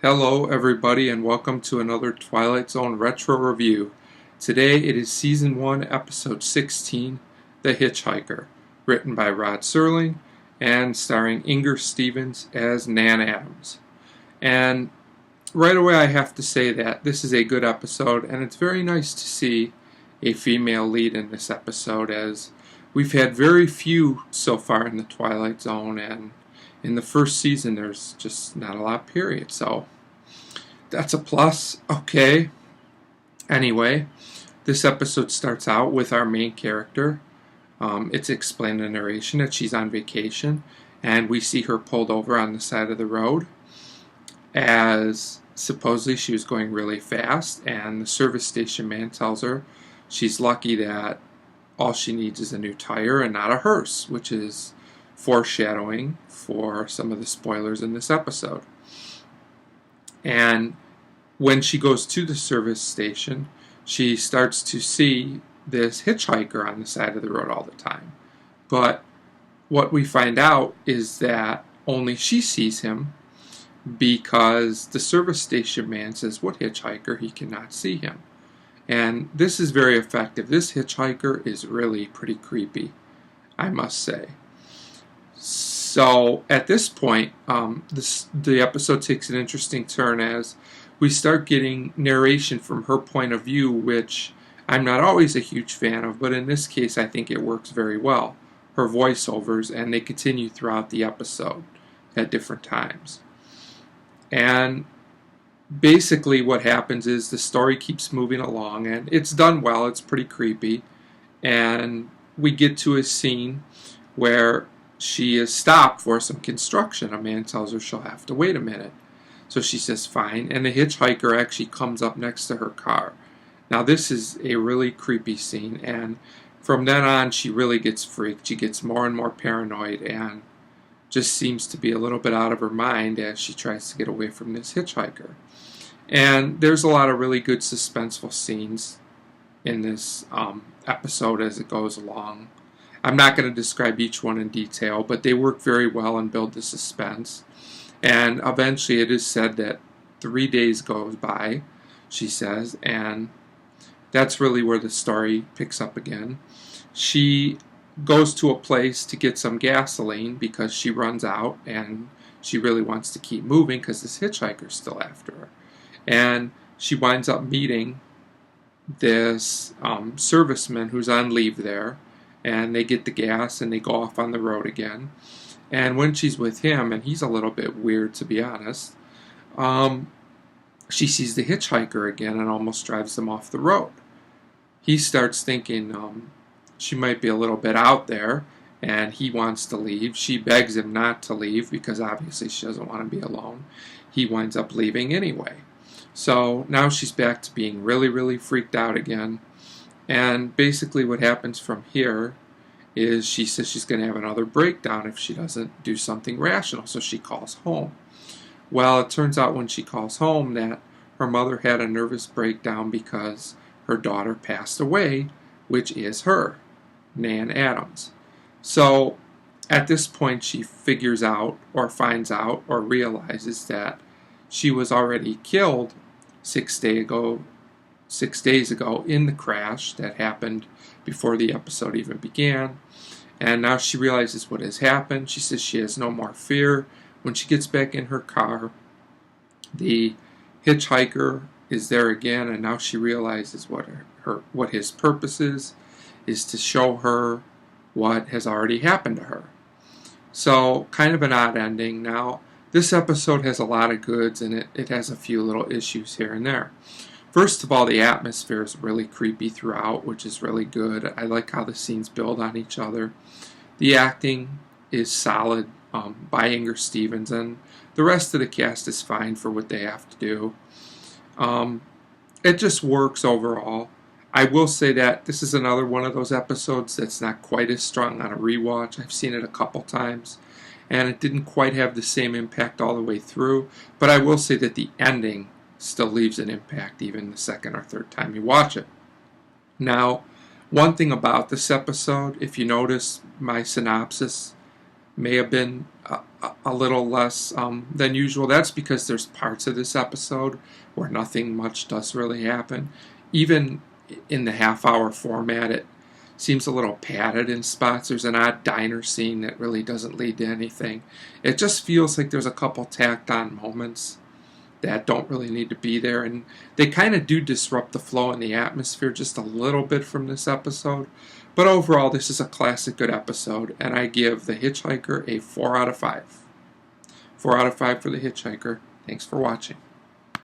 Hello everybody and welcome to another Twilight Zone retro review. Today it is Season 1, Episode 16, The Hitch-Hiker, written by Rod Serling and starring Inger Stevens as Nan Adams. And right away I have to say that this is a good episode, and it's very nice to see a female lead in this episode, as we've had very few so far in the Twilight Zone, and in the first season there's just not a lot, period. So that's a plus. Okay. Anyway, this episode starts out with our main character. It's explained in the narration that she's on vacation, and we see her pulled over on the side of the road as supposedly she was going really fast, and the service station man tells her she's lucky that all she needs is a new tire and not a hearse, which is foreshadowing for some of the spoilers in this episode. And when she goes to the service station, she starts to see this hitchhiker on the side of the road all the time. But what we find out is that only she sees him, because the service station man says, "What hitchhiker? He cannot see him." And this is very effective. This hitchhiker is really pretty creepy, I must say. So at this point, the episode takes an interesting turn as we start getting narration from her point of view, which I'm not always a huge fan of, but in this case I think it works very well. Her voiceovers, and they continue throughout the episode at different times. And basically what happens is the story keeps moving along, and it's done well. It's pretty creepy. And we get to a scene where she is stopped for some construction. A man tells her she'll have to wait a minute. So she says fine, and the hitchhiker actually comes up next to her car. Now this is a really creepy scene, and from then on she really gets freaked. She gets more and more paranoid and just seems to be a little bit out of her mind as she tries to get away from this hitchhiker. And there's a lot of really good suspenseful scenes in this episode as it goes along. I'm not going to describe each one in detail, but they work very well and build the suspense. And eventually it is said that 3 days goes by, she says, and that's really where the story picks up again. She goes to a place to get some gasoline because she runs out, and she really wants to keep moving because this hitchhiker's still after her. And she winds up meeting this serviceman who's on leave there, and they get the gas and they go off on the road again. And when she's with him, and he's a little bit weird to be honest, she sees the hitchhiker again and almost drives them off the road. He starts thinking she might be a little bit out there, and he wants to leave. She begs him not to leave because obviously she doesn't want to be alone. He winds up leaving anyway. So now she's back to being really, really freaked out again. And basically what happens from here is she says she's going to have another breakdown if she doesn't do something rational, so she calls home. Well, it turns out when she calls home that her mother had a nervous breakdown because her daughter passed away, which is her, Nan Adams. So at this point she figures out or finds out or realizes that she was already killed 6 days ago in the crash that happened before the episode even began. And now she realizes what has happened. She says she has no more fear. When she gets back in her car, the hitchhiker is there again, and now she realizes what his purpose is to show her what has already happened to her. So kind of an odd ending. Now this episode has a lot of goods, and it has a few little issues here and there. First of all, the atmosphere is really creepy throughout, which is really good. I like how the scenes build on each other. The acting is solid by Inger Stevens, and the rest of the cast is fine for what they have to do. It just works overall. I will say that this is another one of those episodes that's not quite as strong on a rewatch. I've seen it a couple times, and it didn't quite have the same impact all the way through. But I will say that the ending still leaves an impact even the second or third time you watch it. Now, one thing about this episode, if you notice, my synopsis may have been a little less than usual. That's because there's parts of this episode where nothing much does really happen. Even in the half-hour format, it seems a little padded in spots. There's an odd diner scene that really doesn't lead to anything. It just feels like there's a couple tacked-on moments that don't really need to be there, and they kind of do disrupt the flow and the atmosphere just a little bit from this episode. But overall, this is a classic good episode, and I give The Hitchhiker a 4 out of 5. 4 out of 5 for The Hitchhiker. Thanks for watching.